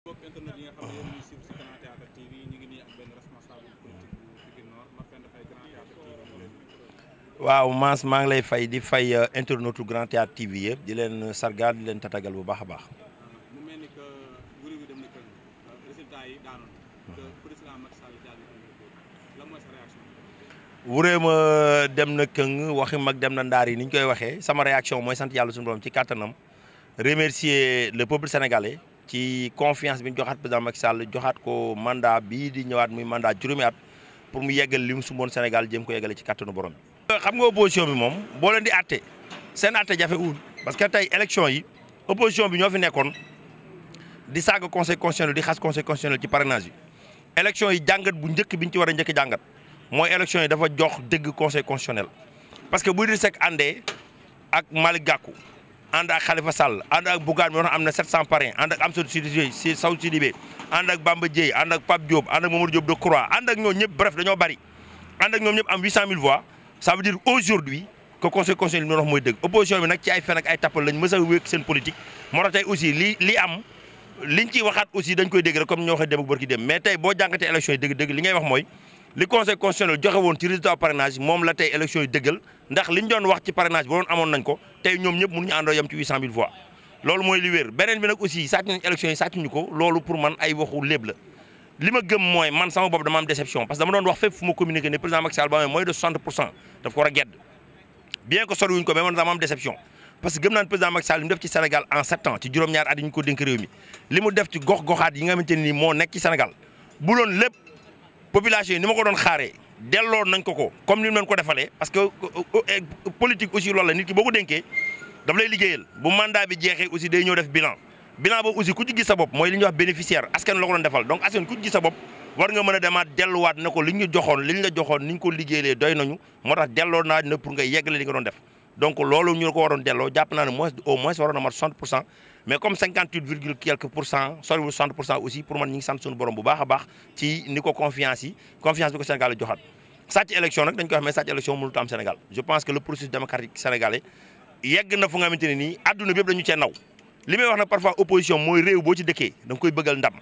mbokk internet yi nga xam ne yéen ñuy suivre ci Grand Théâtre TV ñu ngi nii ak benn responsable politique bu Pikine Nord Mapenda Faye Grand Théâtre TV moo leen waaw Mass maa ngi lay fay di fay internetu Grand Théâtre TV yëpp di leen sargal di leen tatagal bu baax a baax. mu mel ni que wuri bi dem na kër résultat yi daanoon que président Macky Sall daal di lan mooy sa réaction. wuree ma dem na këng waxi mag dem na ndaar yi ni ñu koy waxee sama réaction mooy sant yàlla suñu borom ci kàttanam remercier le peuple sénégalais ci confiance bi ñu joxaat président Macky Sall joxaat ko mandat bii di ñëwaat muy mandat juróomi at pour mu yeggal li mu sumboon Sénégal jéem ko yeggale ci kàttanu borom bi. xam nga opposition bi moom boo leen di àtte seen àtte jafewul parce que tey élection yi opposition bi ñoo fi nekkoon di saaga conseil constitutionnel di xas conseil constitutionnel ci parrainage bi élection yi jàngat bu njëkk bi ñu ci war a njëkk jàngat mooy élection yi dafa jox dëgg conseil constitutionnel parce que bu Idrissa Seck àndee ak Malick Gakou ànd ak Khalifa Sall ànd ak Bougane mi wax am na 700 parrain ànd ak Amsatou Sidibé ànd ak Bamba Dièye ànd ak Pape Diop ànd ak Mamadou Diop Decroix ànd ak ñoom ñëpp bref dañoo bari ànd ak ñoom ñëpp am 800 000 voix ça veut dire aujourd'hui que conseil constitutionnel li ñu wax mooy dëgg opposition bi nag ci ay fen ak ay tappal lañ mës a wékk seen politique moo tax tey aussi li am liñ ciy waxaat aussi dañ koy dégg rek comme ñoo waxee dem ak barki dem mais tey boo jàngatee élection yi dëgg-dëgg li ngay wax mooy li conseil constitutionnel joxe woon ci résultat parrainage moom la tey élection yi dëggal ndax liñ doon wax ci parrainage ba doon amoon nañ ko tey ñoom ñëpp mënuñu àndoo yem ci 800 000 voix loolu mooy li wér beneen bi nag aussi sàcc nañ élection yi sàccuñu ko loolu pour man ay waxu léeb la li ma gëm mooy man sama bopp dama am déception parce que dama doon wax fépp fu ma communiqué ne président Macky Sall ba amee mooy de 60% daf ko war a gedd bien que soriwuñ ko mais man dama am déception parce que gëm naa ne président Macky Sall li mu def ci Sénégal en 7 ans ci juróom-ñaar at yi ñu ko dénk réew mi li mu def ci gox-goxaat yi nga xamante ne nii moo nekk ci Sénégal bu doon lépp population yi ni ma ko doon xaaree delloo nañ ko comme ni mu leen ko defalee parce que politique aussi loolu la nit ki boo ko dénkee daf lay liggéeyal bu mandat bi jeexee aussi day ñëw def bilan boobu aussi ku ci gis sa bopp mooy li ñuy wax bénéficiaire askan la ko doon defal donc askan ku ci gis sa bopp war nga mën a demaat delluwaat ne ko li ñu joxoon li ñu la joxoon ni ñu ko liggéeyee doy nañu moo tax delloo naa ne pour nga yeggale li nga doon def donc loolu ñu ko waroon delloo jàpp naa ne au moins waroon na mat 60% mais comme 58 virgule quelque pour cent soriwul 60% aussi pour man ñu ngi sant suñu borom bu baax a baax ci ni ko confiance bi ko Sénégal la joxaat sàcc élection nag dañ koy wax mais sàcc élection mënut am Sénégal je pense que le processus démocratique sénégalais yegg na fu nga xamante ne nii adduna bi yëpp dañu cee naw li may wax nag parfois opposition mooy réew boo ci dëkkee da nga koy bëggal ndam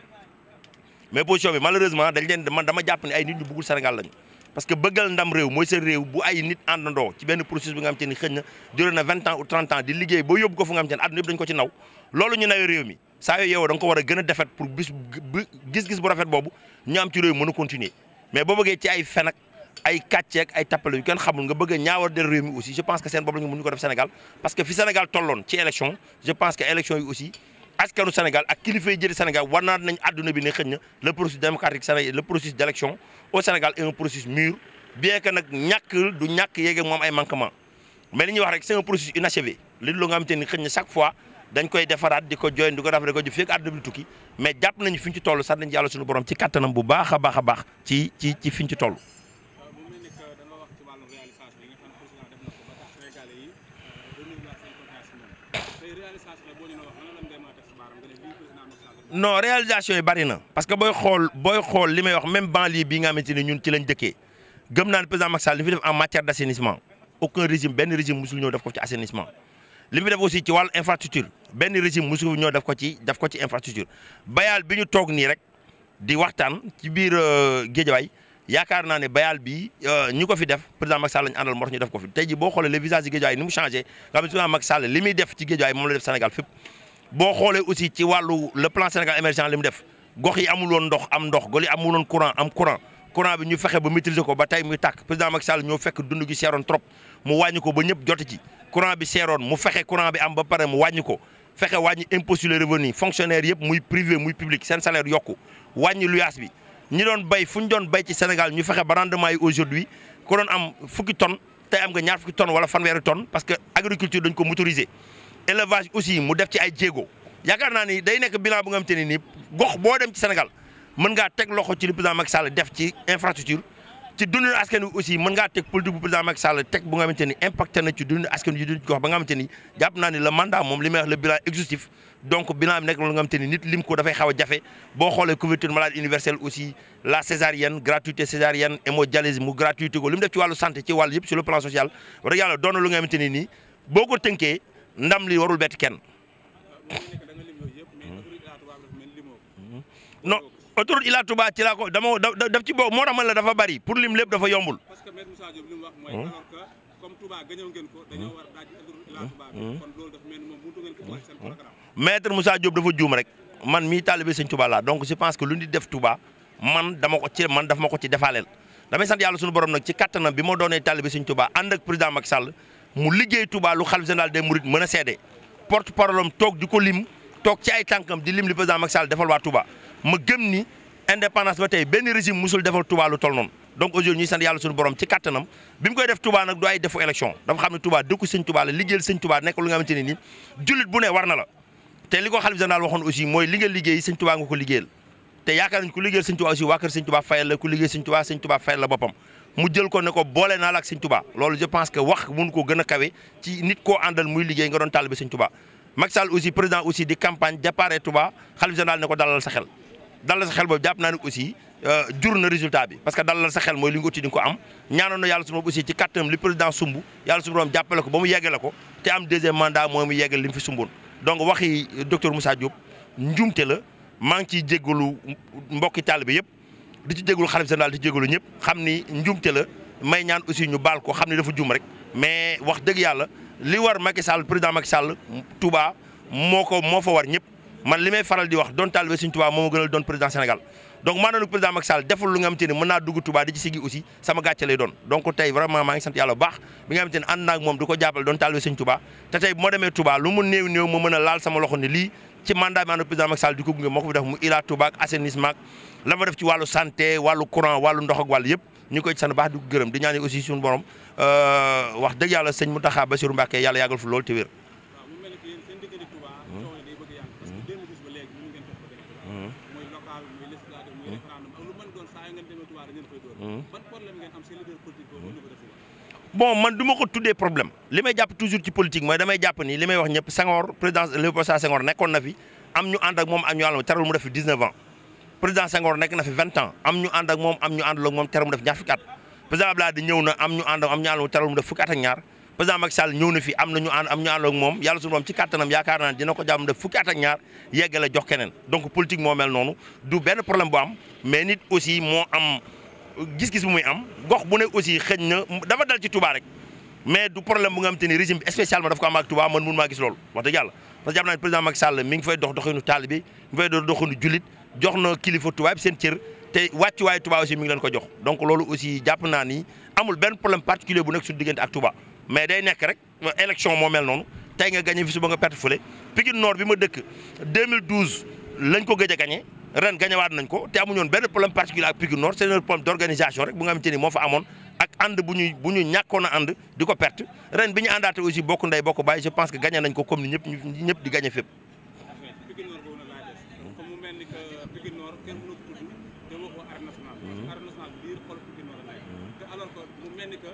mais opposition bi malheureusement dañ leen man dama jàpp ne ay nit ñu bëggul Sénégal lañu parce que bëggal ndam réew mooy seen réew bu ay nit àndandoo ci benn processus bi nga xamante ni xëy na duré na 20 ans ou 30 ans di liggéey ba yóbbu ko fu nga xamante ne adduna yëpp dañu ko ci naw loolu ñu nawee réew mi saa yoo yeewoo da nga ko war a gën a defet pour gis-gis bu rafet boobu ñu am ci réew mën a continuer mais boo bëggee ci ay fen ak ay kàcceek ay tappale yu kenn xamul nga bëgg a ñaawar del réew mi aussi je pense que seen boobu la ñu mën ko def Sénégal parce que fi Sénégal tolloon ci élection je pense que élection yi aussi askanu Sénégal ak kilifa yi jëri Sénégal war naa nañ adduna bi ne xëy na le processus démocratique Sénégal le processus d' élection au Sénégal est un processus mûr bien que nag ñàkk du ñàkk yéeg moom ay manquement mais li ñuy wax rek c' est un processus inachevé li lu nga xamante ni xëy na chaque fois dañ koy defaraat di ko join di ko defar di ko jëf fekk adduna bi tukki mais jàpp nañu fi ñu ci toll sax nañ yàlla suñu borom ci kattanam bu baax a baax ci fi ñu ci toll. non réalisation yi bari na parce que booy xool li may wax même banlieue bii nga xamante ni ñun ci lañ dëkkee gëm naa ne président Macky Sall li fi def en matière d' assainissement aucun régime benn régime musul ñëw def ko ci assainissement li fi def aussi ci wàllu infrastructure benn régime musul ñëw def ko ci infrastructure bayal bi ñu toog nii rek di waxtaan ci biir Guédiawaye yaakaar naa ne bayal bi ñu ko fi def président Macky Sall lañu àndal moo tax ñu def ko fi tey ji boo xoolee les visages yi Guédiawaye ni mu changé nga xam ne président Macky Sall li muy def ci Guédiawaye moom la def Sénégal fépp boo xoolee aussi ci wàllu le plan Sénégal émergent li mu def gox yi amul woon ndox am ndox gox yi amul woon courant am courant bi ñu fexe ba maîtriser ko ba tey muy tàkk président Macky Sall ñoo fekk dund gi seeroon trop mu wàññi ko ba ñëpp joti ci courant bi seeroon mu fexe courant bi am ba pare mu wàññi ko fexe wàññi impôt sur le revenu fonctionnaire yëpp muy privé muy public seen salaire yokku wàññi luyaas bi ñi doon bay fu ñu doon bay ci Sénégal ñu fexe ba rendement yi aujourd'hui ko doon am fukki tonnes tey am nga ñaar fukki tonnes wala fanweeri tonnes parce que agriculture dañ ko motoriser élevage aussi mu def ci ay jéego yaakaar naa ni day nekk bilan bu nga xamante ne nii gox boo dem ci Sénégal mën ngaa teg loxo ci li président Macky Sall def ci infrastructure ci dundu askan wi aussi mën ngaa teg politique bu président Macky Sall teg bu nga xamante ni impacté na ci dundu askan wi di gox ba nga xamante ni jàpp naa ni le mandat moom li may wax le bilan exhaustif donc bilan bi nekk loolu nga xamante ni nit lim ko dafay xaw a jafe boo xoolee couverture maladie universelle aussi la césarienne gratuité césarienne hémodialyse mu gratuité ko li mu def ci wàllu santé ci wàllu yëpp sur le plan social wax dëgg yàlla doon na lu nga xamante ni nii boo ko tënkee ndam li warul bett kenn. non autoroute Ila Touba ci laa ko daf ci bokk moo tax man la dafa bari pour lim lépp dafa yombul. parce que maître Moussa Diop li mu wax mooy alors que comme Touba gañëw ngeen ko dañoo war a daaj autoroute Ila Touba kon loolu dafa mel ni moom buntu ngeen ko boole seen programme. maître Moussa Diop dafa juum rek man mii taalibe Sëñ Touba laa donc je pense que lu nit def Touba man daf ma ko ci defaaleel damay sant yàlla suñu borom nag ci kattanam bi ma doonee taalibe Sëñ Touba ànd ak président Macky Sall mu liggéey Touba lu xalif général des Mourides mën a seede porte parole am toog di ko lim toog ci ay tànkam di lim li président Macky Sall defal waa Touba ma gëm ni indépendance ba tey benn régime musul defal Touba lu tol noonu donc aujourd'hui ñuy sant yàlla suñu borom ci kattanam bi mu koy def Touba nag du ay defu élection dafa xam ne Touba dëkku Sëñ Touba la liggéeyal Sëñ Touba nekk lu nga xamante ne nii jullit bu ne war na la te li ko xalif général waxoon aussi mooy li nga liggéey Sëñ Touba nga ko liggéeyal te yaakaar nañ ku liggéeyal Sëñ Touba aussi waa kër Sëñ Touba fayal la ku liggéey Sëñ Touba fayal la boppam mu jël ko ne ko boole naa la ak Sëñ Touba loolu je pense que wax mun ko gën a kawe ci nit koo àndal muy liggéey nga doon taalibe Sëñ Touba Macky Sall aussi président aussi di campagne départ Touba xalif général ne ko dalal sa xel boobu jàpp naa ne aussi jur na résultat bi parce que dalal sa xel mooy li nga uti di nga ko am ñaanoon na yàlla suñu borom aussi ci kattanam li président sumb yàlla suñu borom jàppale ko ba mu yeggale ko te am deuxième mandat mooy mu yeggal li mu fi sumboon donc waxi docteur Moussa Diop njumte la maa ngi ciy jéggalu mbokki taalibe yëpp di ci jéggalu xalif général di ci jéggalu ñëpp xam ni njumte la may ñaan aussi ñu baal ko xam ni dafa jum rek mais wax dëgg yàlla li war Macky Sall président Macky Sall Touba moo fa war ñëpp man li may faral di wax doon taalibe Sëñ Touba moo ma gënal doon président Sénégal donc maanaam président Macky Sall deful lu nga xamante ni mën naa dugg Touba di ci sigi aussi sama gàcce lay doon donc tey vraiment maa ngi sant yàlla bu baax bi nga xamante ni ànd naa ak moom di ko jàppale doon taalibe Sëñ Touba te tey bu ma demee Touba lu mu néew ma mën a laal sama loxo ni lii ci mandat bi ànd président Macky Sall di ko gunge moo ko fi def mu Ila Touba ak assainissement la ma def ci wàllu santé wàllu courant wàllu ndox ak wàllu yëpp ñu koy ci sant baax di ko gërëm di ñaan aussi suñu borom wax dëgg yàlla sëñ Mountakha Bassirou Mbacké yàlla yàggal fu loolu te wér. bon man du ma ko tuddee problème li may jàpp toujours ci politique mooy damay jàpp ni li may wax ñëpp Senghor président Léopold Sédar Senghor nekkoon na fi am ñu ànd ak moom am ñu ànd terewul mu def fi 19 ans président Senghor nekk na fi 20 ans am ñu ànd ak moom am ñu àndul ak moom terewul mu def ñaar fukki at président Abdoulaye di ñëw na am ñu ànd am ñu ànd terewul mu def fukki at ak ñaar président Macky Sall ñëw na fi am na ñu ànd am ñu ànd ak moom yàlla suñu borom ci kattanam yaakaar naa dina ko jàmm def fukki at ak ñaar yeggale jox keneen donc politique moo mel noonu du benn problème bu am mais nit aussi moo am gis-gis bu muy am gox bu ne aussi xëñ na dafa dal ci Touba rek mais du problème bu nga xamante ni régime bi spécialement daf ko am ak Touba man mun maa gis loolu wax dëgg yàlla parce que jàpp naa ne président Macky Sall mi ngi fay dox doxinu taalibe mi ngi fay dox doxinu jullit jox na kilifa Touba bi seen cër te wàccuwaayu Touba aussi mi ngi leen ko jox donc loolu aussi jàpp naa ni amul benn problème particulier bu nekk suñu diggante ak Touba mais day nekk rek élection moo mel noonu tey nga gagné fi suba nga perte fële Pikine Nord bi ma dëkk 2012 lañ ko gëj a gagné ren gagnéwaat nañ ko te amuñu woon benn problème particulier ak Pikine Nord c'est un problème d'organisation rek bu nga xamante ni moo fa amoon ak ànd bu ñu ñàkkoon a ànd di ko perte ren bi ñu àndaate aussi bokk ndey bokk bàyyi je pense que gagné nañ ko comme ni ñëpp di gagné fépp. Pikine Nord boobu nag laay des comme mu mel ni que Pikine Nord kenn mënu ko tudd te waxoo arène nationale. arène nationale biir xol Pikine Nord la nekk te alors que mu mel ni que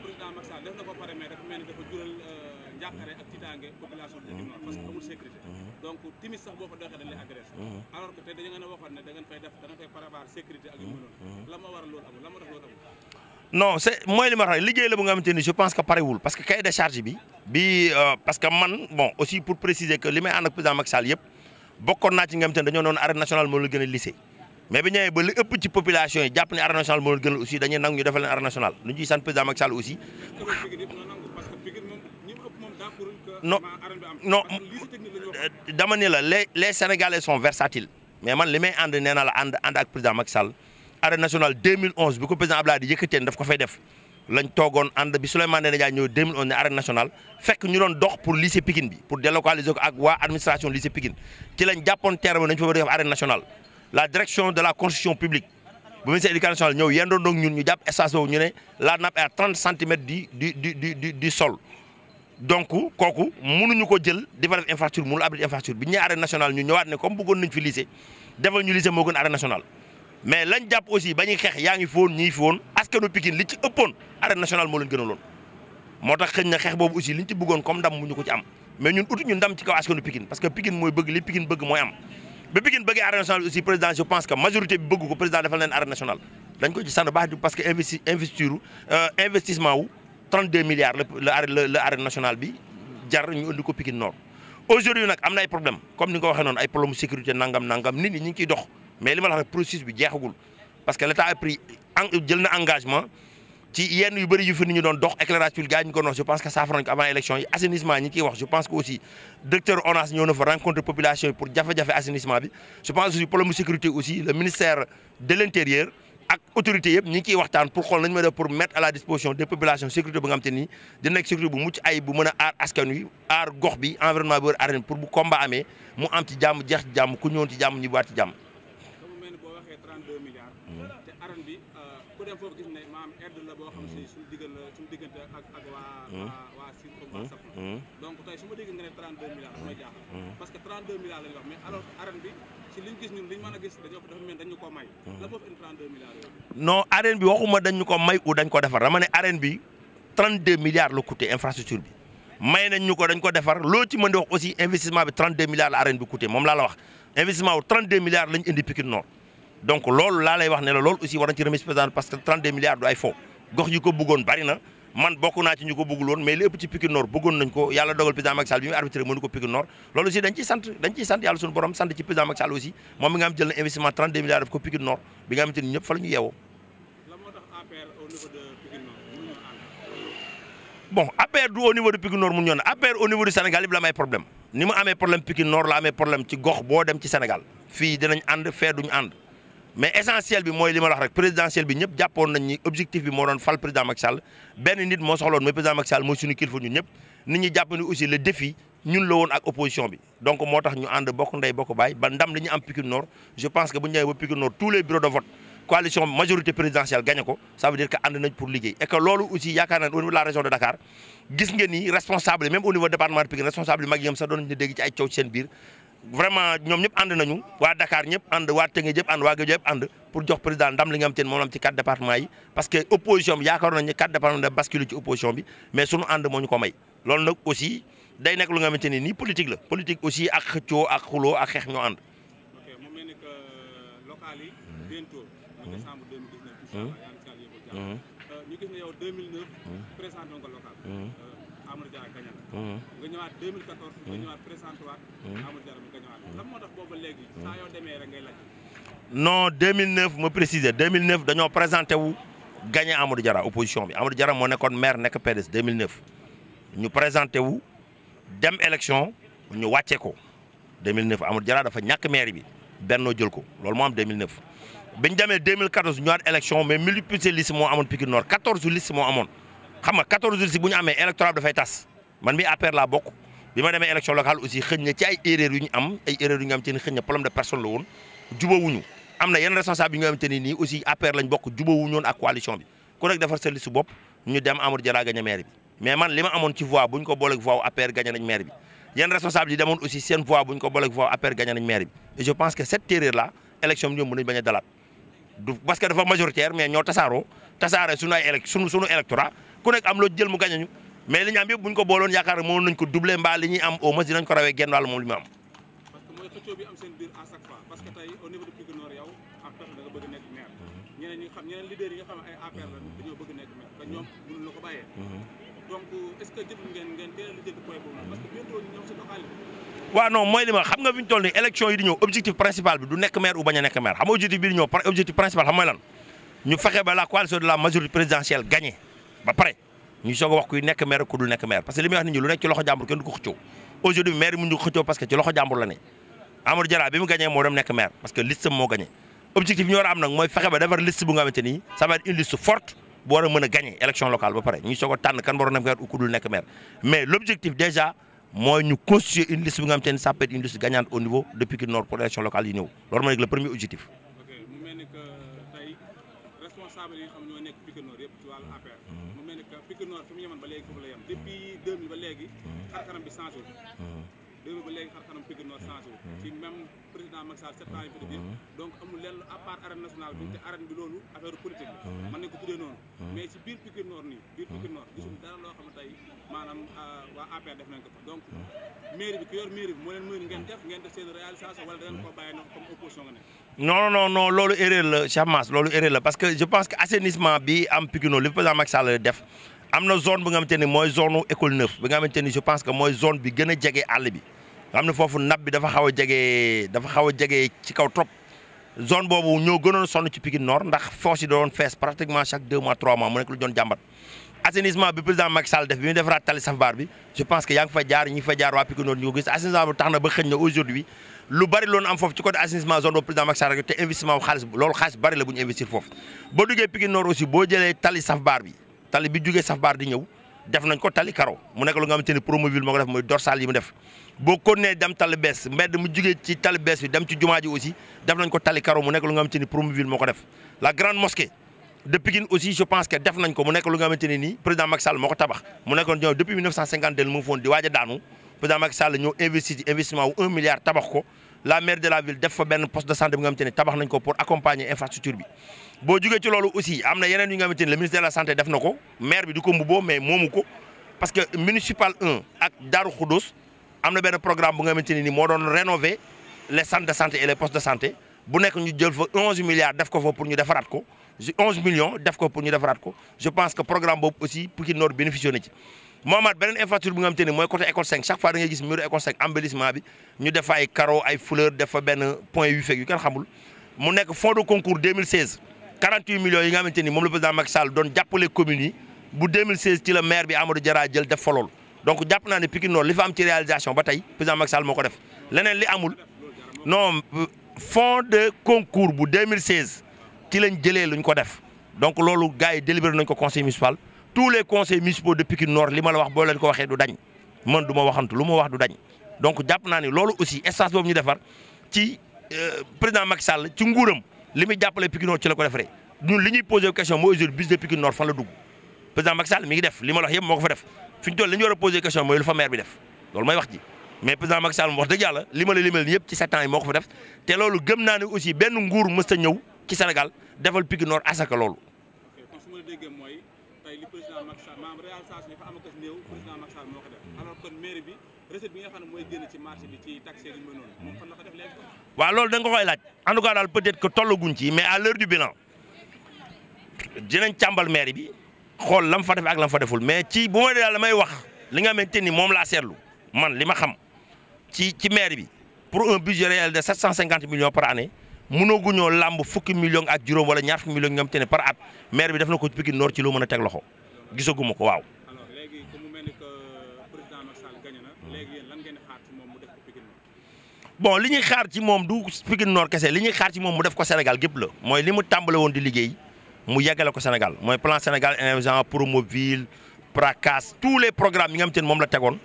président Macky Sall def na ko pare mais dafa mel ni dafa jural njàqare ak tiitaange population de Pikine Nord parce que amul sécurité donc timis sax boo fa doxee dañ lay agressé alors que tey dañu ngeen a waxoon ne da ngeen fay def da ngeen fay prévoir sécurité ak yu mel noonu la ma waral loolu amul la ma def loolu amul. non c'est mooy li ma wax liggéey la bu nga xamante ni je pense que parewul parce que cahier de charge bi parce que man bon aussi pour préciser que li may ànd ak président Macky Sall yëpp bokkoon naa ci nga xamante ne dañoo doon arène nationale moo la gën a lycée mais bi ñëwee ba li ëpp ci population yi jàpp ne arène nationale moo la gën a aussi dañuy nangu ñu defal leen arène nationale lu ñu ciy sant président Macky Sall aussi. non non dama ne la les Sénégalais sont versatiles mais man li may ànd nee naa la ànd ak président Macky Sall arène nationale 2011 bi ko président Abdoulaye di yëkkateen daf ko fay def lañ toogoon ànd bi Souleymane Ndéné Ndiaye ñëw 2011 ne arène nationale fekk ñu doon dox pour lycée Pikine bi pour délocaliser ko ak waa administration lycée Pikine ci lañ jàppoon terme nañ fa def arène nationale la direction de la construction publique bu ministère éducation nationale ñëw yendoon donc ñun ñu jàpp espace boobu ñu ne la nappe est à 30 centimètres du sol donc kooku mënuñu ko jël di fa def infrastructure mënul abri infrastructure bi ñu nee arène nationale ñu ñëwaat ne comme bëggoon nañ fi lycée defal ñu lycée moo gën arène nationale mais lañ jàpp aussi ba ñuy xeex yaa ngi fi woon ñii fi woon askanu Pikine li ci ëppoon arène nationale moo leen gënaloon moo tax xëñ na xeex boobu aussi liñ ci bëggoon comme ndam mu ñu ko ci am mais ñun utu ñu ndam ci kaw askanu Pikine parce que Pikine mooy bëgg li Pikine bëgg mooy am ba Pikine bëggee arène nationale aussi président je pense que majorité bi bëgg ko président defal leen arène nationale dañ ko ci sant baax parce que investissement wu 32 milliards la arène nationale bi jar ñu indi ko Pikine Nord aujourd'hui nag am na ay problème comme ni nga ko waxee noonu ay problème sécurité nangam nit ñi ñu ngi ciy dox mais li ma la wax rek processus bi jeexagul parce que l'État a pris jël na engagement ci yenn yu bëri yu fi nit ñu doon dox éclairage public gars ñu ko wax je pense que saafara nañ ko avant élection yi assainissement ñi ciy wax je pense que aussi directeur ONAS ñëw na fa rencontre population yi pour jafe-jafe assainissement bi je pense aussi problème de sécurité aussi le ministère de l'intérieur ak autorité yëpp ñi ngi ciy waxtaan pour xool nañu ma def pour mettre à la disposition des populations sécurité bu nga xam te ni dina nekk sécurité bu mucc ay bu mën a aar askan wi aar gox bi environnement bi wër arène pour bu combat amee mu am ci jàmm jeex ci jàmm ku ñëwoon ci jàmm ñu baat ci jàmm. dafa mel ni boo waxee 32 milliards. te arène bi ku dem foofu gis ne maam aide la boo xam si suñu diggante ak waa Sine comme waa Safna. donc tey su ma déggee nga ne 32 milliards damay jaaxal. parce que 32 milliards la ñu wax mais alors arène bi si liñ gis ñun liñ mën a gis dafa mel dañu ko may. la foofu indi 32 milliards yooyu. non arène bi waxuma dañu ko may ou dañ ko defar dama ne arène bi 32 milliards la coûté infrastructure bi may nañ ñu ko dañ ko defar loo ci mën di wax aussi investissement bi 32 milliards la arène bi coûté moom laa la wax investissement wu 32 milliards lañ indi Pikine Nord donc loolu laa lay wax ne la loolu aussi war nañ ci remercier président parce que 32 milliards du ay fo gox yi ko bëggoon bari na man bokk naa ci ñu ko bëggul woon mais li ëpp ci Pikine Nord bëggoon nañ ko yàlla dogal président Macky Sall bi muy arbitré mënu ko Pikine Nord loolu aussi dañ ciy sant yàlla suñu borom sant ci président Macky Sall aussi moom mi nga am jël na investissement 32 milliards def ko Pikine Nord bi nga xamante ni ñëpp fa la ñu yeewoo. Bon, APR du au niveau de Pikine Nord mu ñoon APR au niveau du Sénégal yëpp la may problème ni mu amee problème Pikine Nord la amee problème ci gox boo dem ci Sénégal fii dinañ ànd fee duñu ànd mais essentiel bi mooy li ma la wax rek présidentiel bi ñëpp jàppoon nañ ni objectif bi moo doon fal président Macky Sall benn nit moo soxloon mooy président Macky Sall mooy suñu kilifa ñun ñëpp nit ñi jàpp ni aussi le défi ñun la woon ak opposition bi donc moo tax ñu ànd bokk ndey bokk baay ba ndam li ñu am Pikine Nord je pense que bu ñu ñëwee ba Pikine Nord tous les bureaux de vote coalition majorité présidentielle gagné ko ça veut dire que ànd nañ pour liggéey et que loolu aussi yaakaar naa au niveau de la région de Dakar gis ngeen ni responsable même au niveau département de Pikine responsable yi mag yi sax doon nañu dégg ci ay coow ci seen biir vraiment ñoom ñëpp ànd nañu waa Dakar ñëpp ànd waa Tëngéej ñëpp ànd waa Guédiawaye yëpp ànd pour jox président ndam li nga xam te ne moom la am ci 4 départements yi parce que opposition bi yaakaar nañu ne 4 départements da bascule ci opposition bi mais sunu ànd moo ñu ko may loolu nag aussi day nekk lu nga xamante ne nii politique la politique aussi ak xëccoo ak xuloo ak xeex ñoo ànd. ok mu mel ni que local yi bientôt. décembre 2019 ñu gis ne yow 2009 présenté nga local Amadou Diarra gagné la nga ñëwaat 2014 nga ñëwaat présenté waat Amadou Diarra mu gagné waat lan moo tax booba léegi saa yoo demee rek ngay laaj non 2009 ma préciser 2009 dañoo présenté wu gagné Amadou Diarra opposition bi Amadou Diarra moo nekkoon maire nekk PDS 2009 ñu présenté wu dem élection ñu wàccee ko 2009 Amadou Diarra dafa ñàkk maire bi Benno jël ko loolu moo am 2009 bi ñu demee 2014 ñu ñëwaat élection mais multiplié liste moo amoon Pikine Nord 14 listes moo amoon xam nga 14 listes bu ñu amee électorat dafay tas man mi APR laa bokk bi ma demee élection locale aussi xëñ na ci ay erreurs yu ñu am ay erreurs yu ñu am te ni xëñ na problème de personne la woon jubawuñu am na yenn responsable yi nga xamante ni nii aussi APR lañ bokk jubawuñu woon ak coalition bi ku nekk defar sa liste bopp ñu dem Amadou Diarra gagné maire bi mais man li ma amoon ci voix bu ñu ko booleeg voix APR gagné nañ maire bi yenn responsable yi demoon aussi seen voix bu ñu ko booleeg voix APR gagné nañ maire bi et je pense que cette erreur là élection bi ñoom mën nañ bañ a dalaat du parce que dafa majoritaire mais ñoo tasaare suñu ay suñu électorat ku nekk am loo jël mu gagné ñu mais li ñu am yëpp bu ñu ko booloon yaakaar ne mënoon nañ ko doubler mbaa li ñuy am au moins dinañ ko rawee genn wàll moom li mu am. parce que mooy xëccoo bi am seen biir à chaque fois parce que tey au niveau de Pikine Nord yow en fait da nga bëgg nekk maire ñeneen ñi xam ñeneen leaders yi nga xam ay APR la dañoo bëgg nekk maire te ñoom mënuñ la ko bàyyee. donc est-ce que jël ngeen teel a lijjanti point boobu parce que bientôt ñu ñëw si local yi. waaw non mooy li ma xam nga fi ñu toll nii élection yi di ñëw objectif principal bi du nekk maire ou bañ a nekk maire xam nga objectif bi di ñëw objectif principal xam mooy lan ñu fexe ba la coalition de la majorité présidentielle gagné ba pare ñu soog a wax kuy nekk maire ku dul nekk maire parce que li muy wax nit ñi lu nekk ci loxo jàmbur kenn du ko xëccoo aujourd'hui maire yi mun ñu ko xëccoo parce que ci loxo jàmbur la ne Amadou Diarra bi mu gagné moo dem nekk maire parce que liste moo gagné objectif bi ñu war a am nag mooy fexe ba defar liste bu nga xamante ni ça va être une liste forte bu war a mën a gagné élection locale ba pare ñu soog a tànn kan war a nekk maire ou ku dul nekk maire mais l'objectif déjà mooy ñu constituer une liste bi nga xamante ni ça peut être une liste gagnante au niveau de Pikine Nord pour élection locale yi ñëw loolu mooy le premier objectif. ok mu mel ni que tey responsable yi nga xam ñoo nekk Pikine Nord yëpp ci wàllu APR. mu mel ni que Pikine Nord fi mu yemoon ba léegi foofu la yem depuis 2000 ba léegi xar kanam bi changé wu. 2000 ba léegi xar kanam Pikine Nord changé wu. ci même président Macky Sall 7 ans yi fi def yëpp donc amul lenn à part arène nationale bi te arène bi loolu affaire politique la. mën nañ ko tuddee noonu. mais ci biir Pikine Nord nii biir Pikine Nord gisuñu dara loo xam ne tey maanaam waa APR def nañ ko fa donc mairie bi ki yor mairie bi moo leen mën ngeen def seen réalisation wala da ngeen ko bàyyi nag comme opposition nga nekk. non loolu erreur la Cheikh Mass loolu erreur la parce que je pense que assainissement bi am Pikine Nord li président Macky Sall def am na zone bi nga xamante ni mooy zone école neuf bi nga xamante ni je pense que mooy zone bi gën a jege àll bi nga xam ne foofu nappe bi dafa xaw a jege ci kaw trop zone boobu ñoo gënoon a sonn ci Pikine Nord ndax fosse yi doon fees pratiquement chaque 2 mois 3 mois mu nekk lu doon jàmbat assainissement bi président Macky Sall def bi mu defaraat tali Safbar bi je pense que yaa ngi fa jaar ñi fa jaar waa Pikine Nord ñu ko gis assainissement bi tax na ba xëñ na aujourd'hui lu bari loonu am foofu ci côté assainissement zone boobu président Macky Sall rek te investissement xaalis loolu xaalis bari la bu ñu investir foofu boo duggee Pikine Nord aussi boo jëlee tali Safbar bi tali bi jugee Safbar di ñëw def nañ ko tali karo mu nekk lu nga xamante ni Promoville moo ko def mooy dorsal yi mu def boo continué dem tali bees mbedd mu jugee ci tali bees bi dem ci jumaa ji aussi def nañ ko tali karo mu nekk lu nga xamante ni Promoville moo ko def la grande mosquée de Pikine aussi je pense que def nañ ko mu nekk lu nga xamante ne nii président Macky Sall moo ko tabax mu nekkoon ñëw depuis 1952 mu ngi foon di waaj a daanu président Macky Sall ñëw investi ci investissement wu 1 milliard tabax ko la maire de la ville def fa benn poste de santé bi nga xamante ne tabax nañ ko pour accompagner infrastructure bi boo jugee ci loolu aussi am na yeneen yu nga xamante ne le ministère de la santé def na ko maire bi du ko mbubboo mais moomu ko parce que municipal 1 ak Darou Khoudoss am na benn programme bu nga xamante ne ni moo doon rénover les centres de santé et les postes de santé bu nekk ñu jël fa 11 milliards def ko fa pour ñu defaraat ko 11 millions def ko pour ñu defaraat ko je pense que programme boobu aussi Pikine Nord bénéficié na ci moo amaat beneen infrastructure bu nga xamante ne mooy côté école 5 chaque fois da ngay gis mur école 5 embellissement bi ñu def fa ay carreaux ay fleurs def fa benn point wi fekk yu kenn xamul mu nekk fonds de concours 2016 48 millions yi nga xamante ni moom le président Macky Sall doon jàppale communes yi bu 2016 ci la maire bi Amadou Diarra jël def fa loolu donc jàpp naa ne Pikine Nord li fa am ci réalisation ba tey président Macky Sall moo ko def leneen li amul non fonds de concours bu 2016 ci lañ jëlee luñ ko def donc loolu gars yi délibéré nañ ko conseil municipal tous les conseils municipaux de Pikine Nord li ma la wax boo leen ko waxee du dañ man du ma waxantu lu ma wax du dañ donc jàpp naa ni loolu aussi espace boobu ñu defar ci président Macky Sall ci nguuram li muy jàppale Pikine Nord ci la ko defaree ñun li ñuy posé question mooy aujourd'hui bus de Pikine Nord fan la dugg président Macky Sall mi ngi def li ma la wax yëpp moo ko fa def fi ñu toll li ñu war a posé question mooy lu fa maire bi def loolu mooy wax ji mais président Macky Sall wax dëgg yàlla li ma la limal ni yëpp ci 7 ans yi moo ko fa def te loolu gëm naa ne aussi benn nguur mës ta ñëw ci Sénégal defal Pikine Nord asaka loolu. kon su ma la déggee mooy tey li président Macky Sall maanaam réalisation yi fa am ak néew président Macky Sall moo ko def alors que mairie bi recette bi nga xam ne mooy génn ci marché bi ci taxe yi ñu noonu moom fan la ko def léegi. waaw loolu da nga ko koy laaj en tout cas daal peut-être que tollaguñ ci mais à l'heure du bilan dinañ càmbal mairie bi xool lam fa def ak lam fa deful mais ci bu ma daal damay wax li nga xamante ni moom laa seetlu man li ma xam ci mairie bi pour un budget réel de 750 millions par année mënaguñoo làmb fukki millions ak juróom wala ñaar fukki millions nga xamante ne par at maire bi def na ko Pikine Nord ci loo mën a teg loxo gisaguma ko waaw. alors léegi comme mu mel ni que président Macky Sall gagné na léegi yéen lan ngeen di xaar ci moom mu def ko Pikine Nord. bon li ñuy xaar ci moom du Pikine Nord kese li ñuy xaar ci moom mu def ko Sénégal gépp la mooy li mu tàmbale woon di liggéey mu yeggale ko Sénégal mooy plan Sénégal émergent Promoville PRACAS tous les programmes yi nga xamante ne moom la tegoon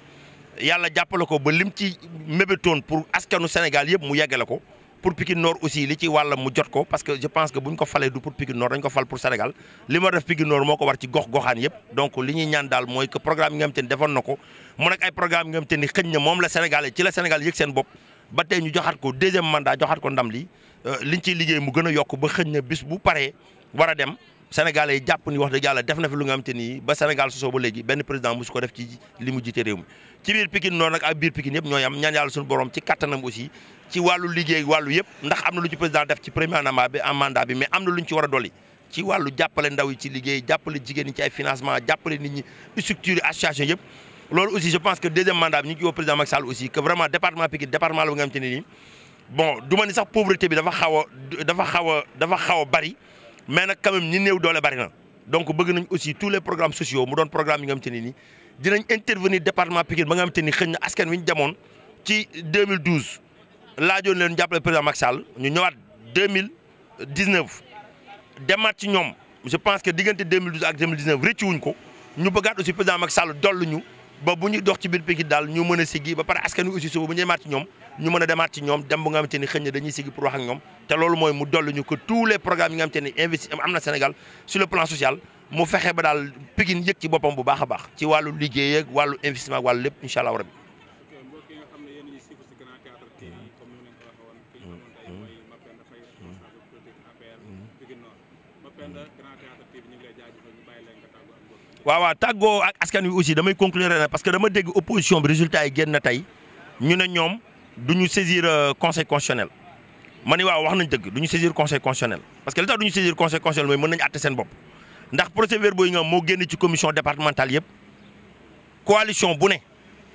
yàlla jàppale ko ba lim ci mébétoon pour askanu Sénégal yëpp mu yeggale ko. pour Pikine Nord aussi li ci wàllam mu jot ko parce que je pense que bu ñu ko falee du pour Pikine Nord dañ ko fal pour Sénégal li ma def Pikine Nord moo ko war ci gox-goxaan yëpp donc li ñuy ñaan daal mooy que programme yi nga xamante ni defoon na ko mu nekk ay programme yi nga xamante ni xëñ na moom la Sénégal ci la Sénégal yëg seen bopp ba tey ñu joxaat ko deuxième mandat joxaat ko ndam li liñ ciy liggéey mu gën a yokk ba xëñ na bis bu paree war a dem Sénégalais yi jàpp ni wax dëgg yàlla def na fi lu nga xamante ni ba Sénégal sosoo ba léegi benn président mosu ko def ci li mu jiite réew mi ci biir Pikine Nord nag ak biir Pikine yëpp ñooy am ñaan yàlla suñu borom ci kattanam aussi ci wàllu liggéey wàllu yëpp ndax am na lu ci président def ci premier mandat bi mais am na lu ñu ci war a dolli ci wàllu jàppale ndaw yi ci liggéey jàppale jigéen ñi ci ay financement jàppale nit ñi structure association yëpp loolu aussi je pense que deuxième mandat bi ñu ngi ci woo président Macky Sall aussi que vraiment département Pikine département la bu nga xamante ne nii bon du ma ni sax pauvreté bi dafa xaw a bari mais nag quand même ñi néew doole bari na donc bëgg nañ aussi tous les programmes sociaux mu doon programme yi nga xamante ne nii dinañ intervenir département Pikine ba nga xamante ni xëy na askan wi ñu demoon ci 2012 laajoon leen jàppale président Macky Sall ñu ñëwaat 2019 demaat ci ñoom je pense que diggante 2012 ak 2019 rëccu wuñ ko ñu bëggaat aussi président Macky Sall dollu ñu ba bu ñuy dox ci biir Pikine daal ñu mën a siggi ba pare askan wi aussi suba bu ñu demaat ci ñoom ñu mën a demaat ci ñoom dem ba nga xamante ni xëy na dañuy siggi pour wax ak ñoom te loolu mooy mu dollu ñu que tous les programmes yi nga xamante ni investi am na Sénégal sur le plan social mu fexe ba daal Pikine yëg ci boppam bu baax a baax ci wàllu liggéey ak wàllu investissement ak wàllu lépp incha allah rabbi. mbokk yi nga xam ne yéen ñi suivre ci Grand Théâtre TV comme ni nga ko waxee woon ki ñu mooy Mapenda Faye responsable politique APR Pikine Nord Mapenda Grand Théâtre TV ñu ngi lay jaajëfal ñu bàyyi leen nga tàggoo ak mbokk. waaw tàggoo ak askan wi aussi damay conclure na parce que dama dégg opposition bi résultat yi génn na tey ñu ne ñoom du ñu saisir conseil constitutionnel ma ni waaw wax nañ dëgg du ñu saisir conseil constitutionnel parce que li tax du ñu saisir conseil constitutionnel mooy mën nañu àtte seen bopp ndax procès-verbaux yi nga moo génn ci commission départementale yëpp coalition bu ne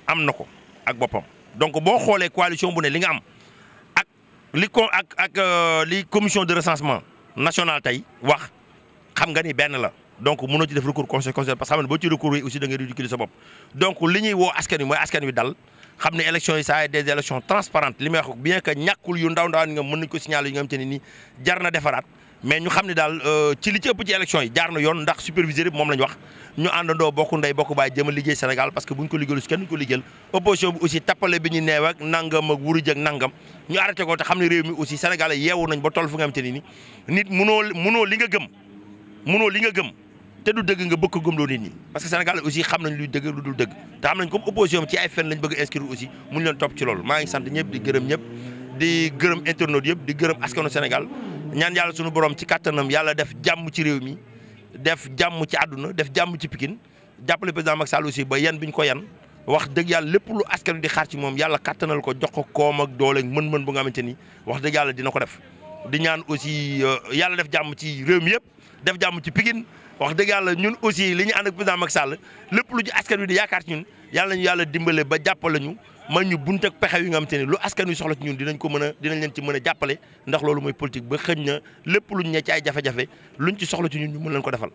am na ko ak boppam donc boo xoolee coalition bu ne li nga am ak li commission de recensement national tey wax xam nga ni benn la donc mënoo ci def recours conseil constitutionnel parce que xam ne boo ci recours yi aussi da ngay ridiculiser sa bopp donc li ñuy woo askan wi mooy askan wi dal xam ne élections yi ça des élections transparentes li may wax bien que ñàkkul yu ndaw ndawaan nga mën nañ ko signaler yi nga xam te ne nii jar na defaraat mais ñu xam ne daal ci li ci ëpp ci élections yi jaar na yoon ndax superviseur yi moom la ñu wax ñu àndandoo bokk ndey bokk baay jëm a liggéey Sénégal parce que buñ ko liggéeyul si kenn duñ ko liggéeyal opposition bi aussi tappale bi ñu neew ak nangam ak wuruj ak nangam ñu arrêté ko te xam ne réew mi aussi Sénégal yeewu nañ ba toll fu nga xam te ne ni nit munoo li nga gëm te du dëgg nga bëgg ko gëmloo nit ñi parce que Sénégal aussi xam nañ luy dëgg lu dul dëgg te xam nañ comme opposition ci ay fen lañ bëgg a inscrire aussi mun leen topp ci loolu maa ngi sant ñëpp di gërëm ñëpp di gërëm internautes yëpp di gërëm askanu Sénégal ñaan yàlla suñu borom ci kattanam yàlla def jàmm ci réew mi def jàmm ci àdduna def jàmm ci Pikine jàppale président Macky Sall aussi ba yan bi ñu ko yan wax dëgg yàlla lépp lu askan wi di xaar ci moom yàlla kattanal ko jox ko koom ak doole mën-mën bu nga xamante ni wax dëgg yàlla dina ko def di ñaan aussi yàlla def jàmm ci réew mi yëpp def jàmm ci Pikine wax dëgg yàlla ñun aussi li ñu ànd ak président Macky Sall lépp lu ci askan wi di yaakaar ci ñun yàlla nañu yàlla dimbale ba jàppale ñu man ñu bunt ak pexe yi nga xamante ne lu askan wi soxla ci ñun dinañ leen ci mën a jàppale ndax loolu mooy politique ba xëñ na lépp luñ ne ci ay jafe-jafe luñ ci soxla ci ñun ñu mën leen ko defal.